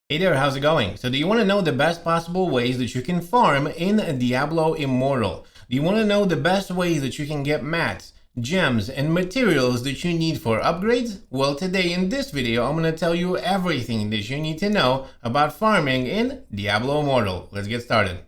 Hey there, how's it going? So do you want to know the best possible ways that you can farm in Diablo Immortal? Do you want to know the best ways that you can get mats, gems, and materials that you need for upgrades? Well, today in this video, I'm going to tell you everything that you need to know about farming in Diablo Immortal. Let's get started.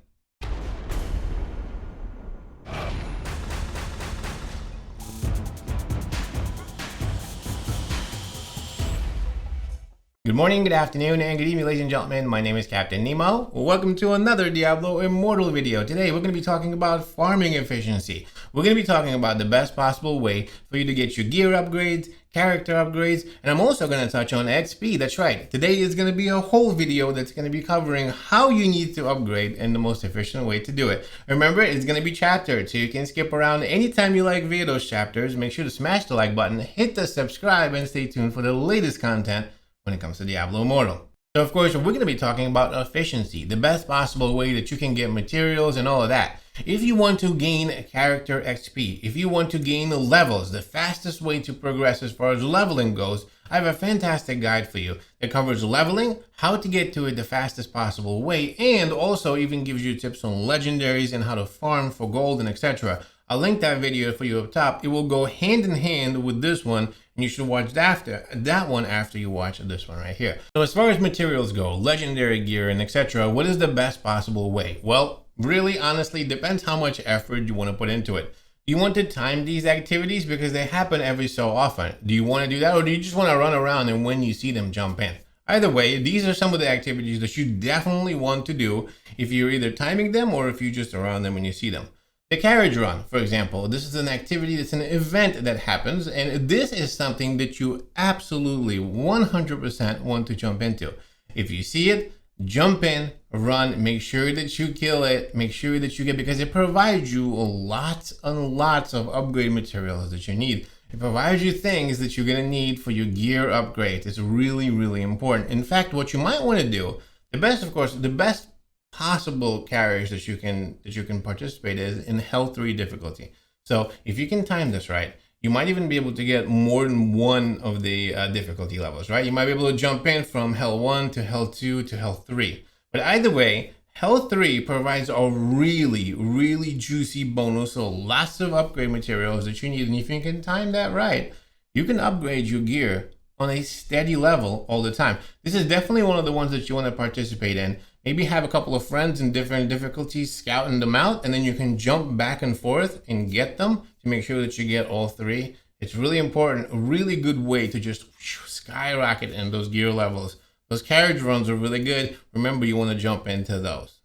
Good morning, good afternoon, and good evening, ladies and gentlemen. My name is Captain Nemo. Welcome to another Diablo Immortal video. Today, we're going to be talking about farming efficiency. We're going to be talking about the best possible way for you to get your gear upgrades, character upgrades, and I'm also going to touch on XP. That's right. Today is going to be a whole video that's going to be covering how you need to upgrade and the most efficient way to do it. Remember, it's going to be chaptered, so you can skip around anytime you like via those chapters. Make sure to smash the like button, hit the subscribe, and stay tuned for the latest content when it comes to Diablo Immortal. So of course, we're going to be talking about efficiency, the best possible way that you can get materials and all of that. If you want to gain character XP, if you want to gain levels, the fastest way to progress as far as leveling goes, I have a fantastic guide for you that covers leveling, how to get to it the fastest possible way, and also even gives you tips on legendaries and how to farm for gold and etc. I'll link that video for you up top. It will go hand in hand with this one, and you should watch that one after you watch this one right here. So as far as materials go, legendary gear and etc., what is the best possible way? Well, really, honestly, depends how much effort you want to put into it. Do you want to time these activities because they happen every so often? Do you want to do that, or do you just want to run around and when you see them, jump in? Either way, these are some of the activities that you definitely want to do if you're either timing them or if you're just around them when you see them. The carriage run, for example, this is an activity that's an event that happens, and this is something that you absolutely 100% want to jump into. If you see it, jump in, run, make sure that you kill it, make sure that you get, because it provides you lots and lots of upgrade materials that you need. It provides you things that you're going to need for your gear upgrades. It's really, really important. In fact, what you might want to do, the best possible carriers that you can participate in Hell 3 difficulty. So if you can time this right, you might even be able to get more than one of the difficulty levels, right? You might be able to jump in from Hell 1 to Hell 2 to Hell 3. But either way, Hell 3 provides a really, really juicy bonus, so lots of upgrade materials that you need. And if you can time that right, you can upgrade your gear on a steady level all the time. This is definitely one of the ones that you want to participate in. Maybe have a couple of friends in different difficulties scouting them out, and then you can jump back and forth and get them to make sure that you get all three. It's really important, a really good way to just skyrocket in those gear levels. Those carriage runs are really good. Remember, you want to jump into those.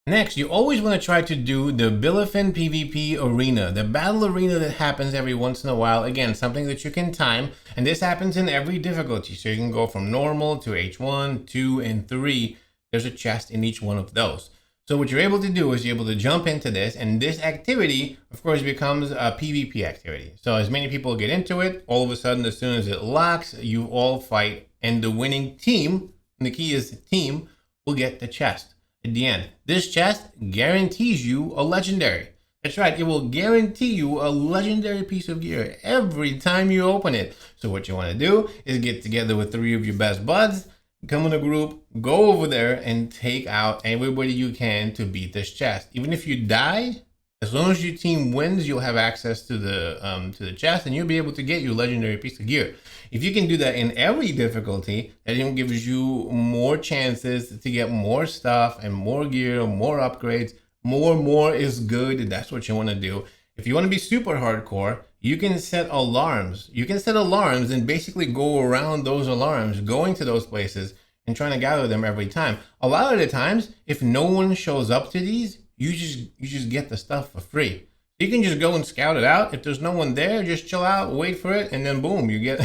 Next, you always want to try to do the Billifin PvP arena, the battle arena that happens every once in a while. Again, something that you can time, and this happens in every difficulty. So you can go from normal to H1, 2, and 3. There's a chest in each one of those. So what you're able to do is you're able to jump into this, and this activity, of course, becomes a PvP activity. So as many people get into it, all of a sudden, as soon as it locks, you all fight, and the winning team, and the key is team, will get the chest at the end. This chest guarantees you a legendary. That's right, it will guarantee you a legendary piece of gear every time you open it. So what you want to do is get together with 3 of your best buds, come in a group, go over there and take out everybody you can to beat this chest. Even if you die, as long as your team wins, you'll have access to the chest, and you'll be able to get your legendary piece of gear. If you can do that in every difficulty, that even gives you more chances to get more stuff and more gear, more upgrades. More is good. That's what you want to do. If you want to be super hardcore, you can set alarms. You can set alarms and basically go around those alarms, going to those places and trying to gather them every time. A lot of the times, if no one shows up to these, you just get the stuff for free. You can just go and scout it out. If there's no one there, just chill out, wait for it, and then boom, you get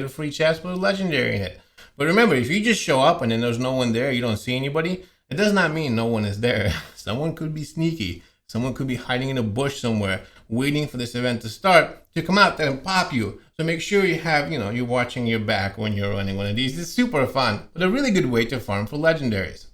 a free chest with a legendary in it. But remember, if you just show up and then there's no one there, you don't see anybody, it does not mean no one is there. Someone could be sneaky. Someone could be hiding in a bush somewhere, waiting for this event to start to come out there and pop you. So make sure you have, you're watching your back when you're running one of these. It's super fun, but a really good way to farm for legendaries.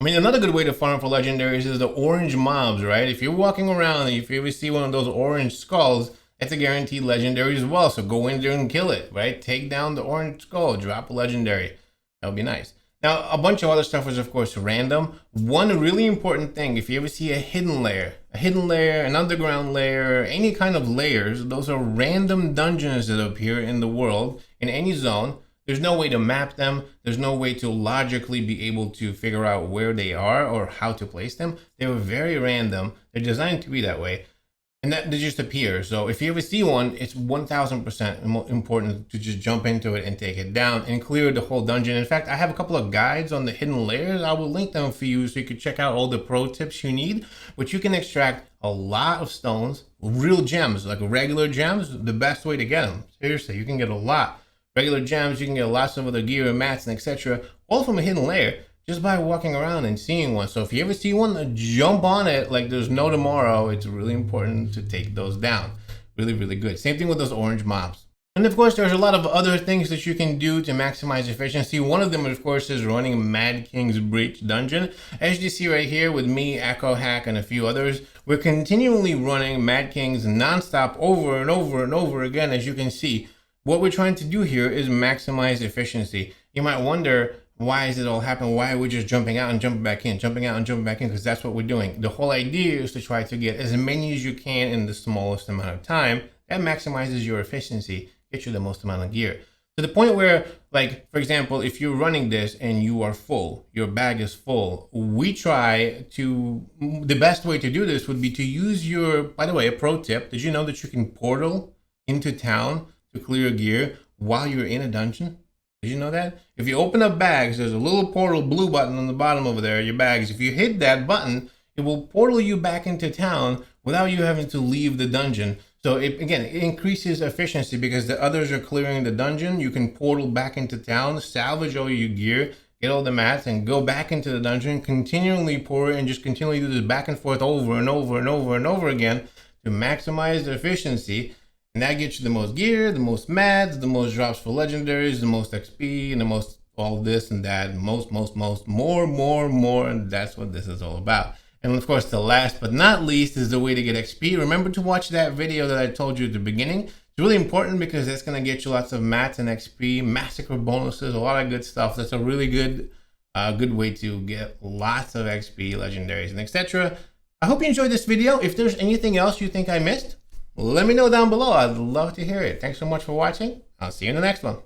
I mean, another good way to farm for legendaries is the orange mobs, right? If you're walking around and if you ever see one of those orange skulls, it's a guaranteed legendary as well. So go in there and kill it, right? Take down the orange skull, drop a legendary. That would be nice. Now, a bunch of other stuff was, of course, random. One really important thing, if you ever see a hidden layer, an underground layer, any kind of layers, those are random dungeons that appear in the world, in any zone. There's no way to map them. There's no way to logically be able to figure out where they are or how to place them. They were very random. They're designed to be that way. And that they just appear. So if you ever see one, it's 1000% important to just jump into it and take it down and clear the whole dungeon. In fact, I have a couple of guides on the hidden layers. I will link them for you so you can check out all the pro tips you need, which you can extract a lot of stones, real gems, like regular gems, the best way to get them. Seriously, you can get a lot. Regular gems, you can get lots of other gear and mats and etc. all from a hidden layer, just by walking around and seeing one. So if you ever see one, jump on it like there's no tomorrow. It's really important to take those down. Really, really good. Same thing with those orange mobs. And of course, there's a lot of other things that you can do to maximize efficiency. One of them, of course, is running Mad King's Breach Dungeon. As you see right here with me, Echo Hack, and a few others, we're continually running Mad King's nonstop over and over and over again. As you can see, what we're trying to do here is maximize efficiency. You might wonder, why is it all happening? Why are we just jumping out and jumping back in, jumping out and jumping back in? Because that's what we're doing. The whole idea is to try to get as many as you can in the smallest amount of time. That maximizes your efficiency, gets you the most amount of gear. To the point where, like, for example, if you're running this and you are full, your bag is full, we try to, the best way to do this would be to use your, by the way, a pro tip. Did you know that you can portal into town to clear gear while you're in a dungeon? Did you know that? If you open up bags, there's a little portal blue button on the bottom over there, your bags. If you hit that button, it will portal you back into town without you having to leave the dungeon. So it increases efficiency because the others are clearing the dungeon. You can portal back into town, salvage all your gear, get all the mats, and go back into the dungeon, continually pour it, and just continually do this back and forth over and over and over and over again to maximize the efficiency. And that gets you the most gear, the most mats, the most drops for legendaries, the most XP, and the most all this and that, most, more, and that's what this is all about. And of course, the last but not least is the way to get XP. Remember to watch that video that I told you at the beginning. It's really important because that's going to get you lots of mats and XP, massacre bonuses, a lot of good stuff. That's a really good way to get lots of XP, legendaries, and etc. I hope you enjoyed this video. If there's anything else you think I missed, let me know down below. I'd love to hear it. Thanks so much for watching. I'll see you in the next one.